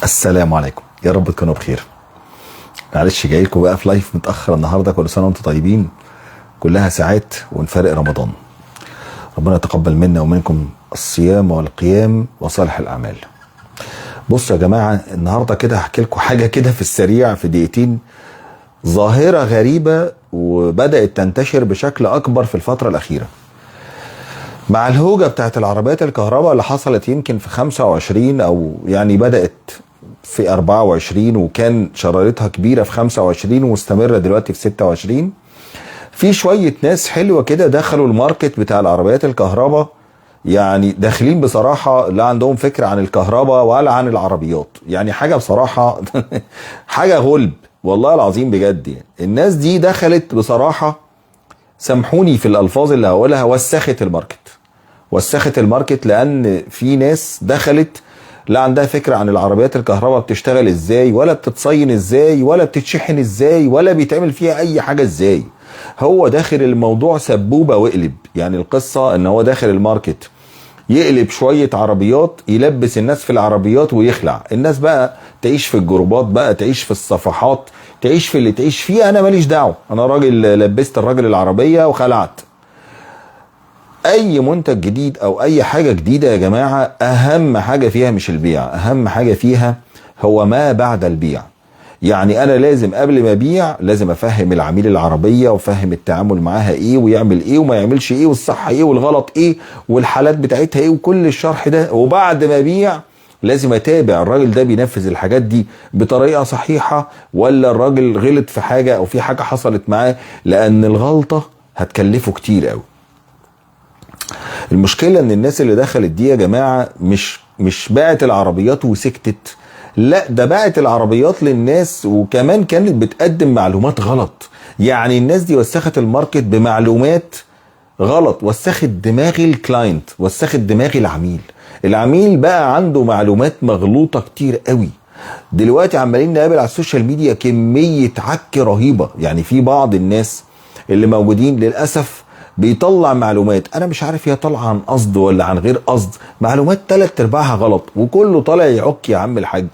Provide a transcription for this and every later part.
السلام عليكم، يا رب تكونوا بخير. معلش جاي لكم بقى في لايف متاخر النهارده، كل سنه وانتم طيبين. كلها ساعات ونفارق رمضان. ربنا يتقبل منا ومنكم الصيام والقيام وصالح الاعمال. بصوا يا جماعه، النهارده كده هحكي لكم حاجه كده في السريع في دقيقتين. ظاهره غريبه وبدات تنتشر بشكل اكبر في الفتره الاخيره مع الهوجه بتاعت العربيات الكهرباء اللي حصلت يمكن في 25 او يعني بدات في 24، وكان شرارتها كبيره في 25 ومستمره دلوقتي في 26. في شويه ناس حلوه كده دخلوا الماركت بتاع العربيات الكهرباء، يعني داخلين بصراحه لا عندهم فكره عن الكهرباء ولا عن العربيات، يعني حاجه بصراحه حاجه غلب والله العظيم بجد. يعني الناس دي دخلت بصراحه، سامحوني في الالفاظ اللي هقولها، وسخت الماركت. وسخت الماركت لان في ناس دخلت لا عندها فكره عن العربيات الكهرباء بتشتغل ازاي، ولا بتتصين ازاي، ولا بتتشحن ازاي، ولا بيتعمل فيها اي حاجه ازاي. هو داخل الموضوع سبوبه وقلب. يعني القصه ان هو داخل الماركت يقلب شويه عربيات، يلبس الناس في العربيات ويخلع الناس. بقى تعيش في الجروبات، بقى تعيش في الصفحات، تعيش في اللي تعيش فيه، انا ماليش دعوه، انا راجل لبست الراجل العربيه وخلعت. اي منتج جديد او اي حاجة جديدة يا جماعة، اهم حاجة فيها مش البيع، اهم حاجة فيها هو ما بعد البيع. يعني انا لازم قبل ما ابيع لازم افهم العميل العربية وافهم التعامل معاها ايه، ويعمل ايه وما يعملش ايه، والصح ايه والغلط ايه، والحالات بتاعتها ايه، وكل الشرح ده. وبعد ما ابيع لازم اتابع الراجل ده بينفذ الحاجات دي بطريقة صحيحة، ولا الراجل غلط في حاجة او في حاجة حصلت معاه، لان الغلطة هتكلفه كتير قوي. المشكلة ان الناس اللي دخلت دي يا جماعة مش باعت العربيات وسكتت، لا ده باعت العربيات للناس، وكمان كانت بتقدم معلومات غلط. يعني الناس دي وسخت الماركت بمعلومات غلط، وسخت دماغ الكلاينت، وسخت دماغ العميل. العميل بقى عنده معلومات مغلوطة كتير قوي. دلوقتي عمالين نقابل على السوشيال ميديا كمية عك رهيبة. يعني في بعض الناس اللي موجودين للأسف بيطلع معلومات انا مش عارف هي طالعه عن قصد ولا عن غير قصد، معلومات 3/4 غلط، وكله طالع يعك. يا عم الحاج،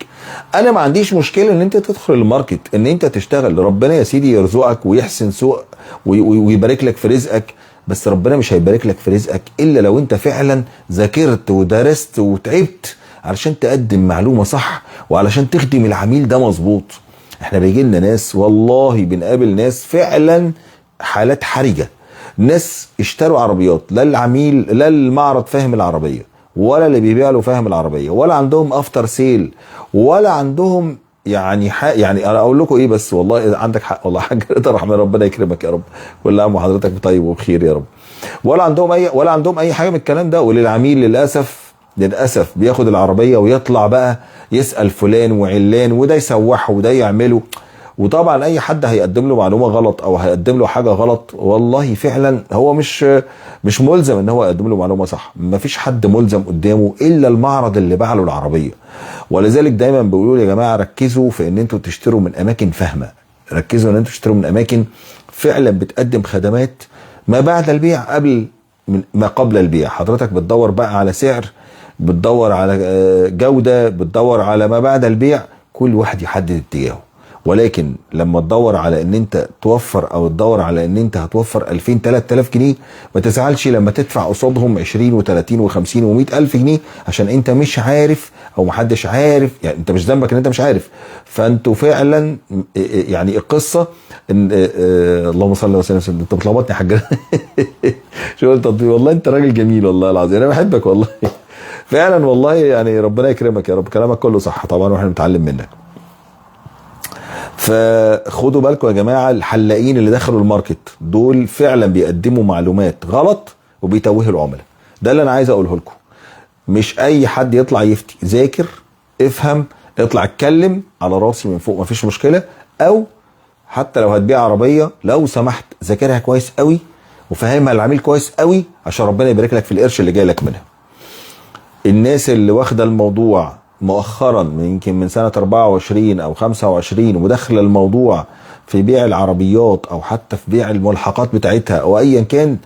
انا ما عنديش مشكله ان انت تدخل الماركت، ان انت تشتغل، ربنا يا سيدي يرزقك ويحسن سوق ويبارك لك في رزقك. بس ربنا مش هيبارك لك في رزقك الا لو انت فعلا ذاكرت ودرست وتعبت علشان تقدم معلومه صح، وعلشان تخدم العميل ده مظبوط. احنا بيجي لنا ناس والله، بنقابل ناس فعلا حالات حرجه. ناس اشتروا عربيات، لا العميل لا المعرض فاهم العربيه، ولا اللي بيبيع له فاهم العربيه، ولا عندهم افتر سيل، ولا عندهم يعني انا اقول لكم ايه، بس والله عندك حق والله حاج رضا الرحمن، ربنا يكرمك يا رب، كل عام وحضرتك طيب وبخير يا رب. ولا عندهم اي حاجه من الكلام ده. وللعميل للاسف بياخد العربيه ويطلع بقى يسال فلان وعلان، وده يسوحه وده يعمله. وطبعا اي حد هيقدم له معلومه غلط او هيقدم له حاجه غلط، والله فعلا هو مش ملزم ان هو يقدم له معلومه صح. مفيش حد ملزم قدامه الا المعرض اللي باع له العربيه. ولذلك دايما بيقولوا يا جماعه ركزوا في ان انتوا تشتروا من اماكن فاهمه، ركزوا ان انتوا تشتروا من اماكن فعلا بتقدم خدمات ما بعد البيع قبل ما قبل البيع. حضرتك بتدور بقى على سعر، بتدور على جوده، بتدور على ما بعد البيع، كل واحد يحدد اتجاهه. ولكن لما تدور على ان انت توفر، او تدور على ان انت هتوفر 2000 3000 جنيه، ما تزعلش لما تدفع قصادهم 20 و30 و50 و100 الف جنيه، عشان انت مش عارف او محدش عارف. يعني انت مش ذنبك ان انت مش عارف. فانتوا فعلا يعني القصه ان اللهم صل وسلم. انت بتلخبطني يا حاج شو قلت؟ والله انت راجل جميل والله العظيم، انا بحبك والله فعلا والله. يعني ربنا يكرمك يا رب، كلامك كله صح طبعا واحنا بنتعلم منك. فخدوا بالكم يا جماعه، الحلاقين اللي دخلوا الماركت دول فعلا بيقدموا معلومات غلط وبيتوهوا العملاء. ده اللي انا عايز اقوله لكم. مش اي حد يطلع يفتي، ذاكر، افهم، اطلع اتكلم على راسي من فوق، مفيش مشكله. او حتى لو هتبيع عربيه لو سمحت ذاكرها كويس قوي وفهمها للعميل كويس قوي، عشان ربنا يبارك لك في القرش اللي جاي لك منها. الناس اللي واخده الموضوع مؤخرا يمكن من سنة 24 او 25 ودخل الموضوع في بيع العربيات او حتى في بيع الملحقات بتاعتها او ايا كان،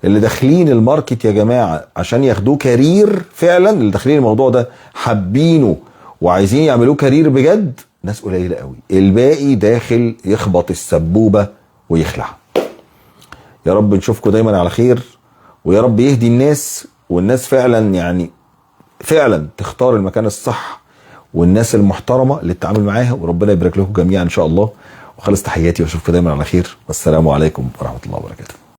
اللي داخلين الماركت يا جماعة عشان ياخدوه كارير، فعلا اللي داخلين الموضوع ده حابينه وعايزين يعملوه كارير بجد ناس قليله قوي، الباقي داخل يخبط السبوبه ويخلع. يا رب نشوفكم دايما على خير، ويا رب يهدي الناس، والناس فعلا يعني فعلا تختار المكان الصح والناس المحترمه اللي تتعامل معاها، وربنا يبارك لكم جميعا ان شاء الله. وخلص تحياتي واشوفكم دايما على خير، والسلام عليكم ورحمه الله وبركاته.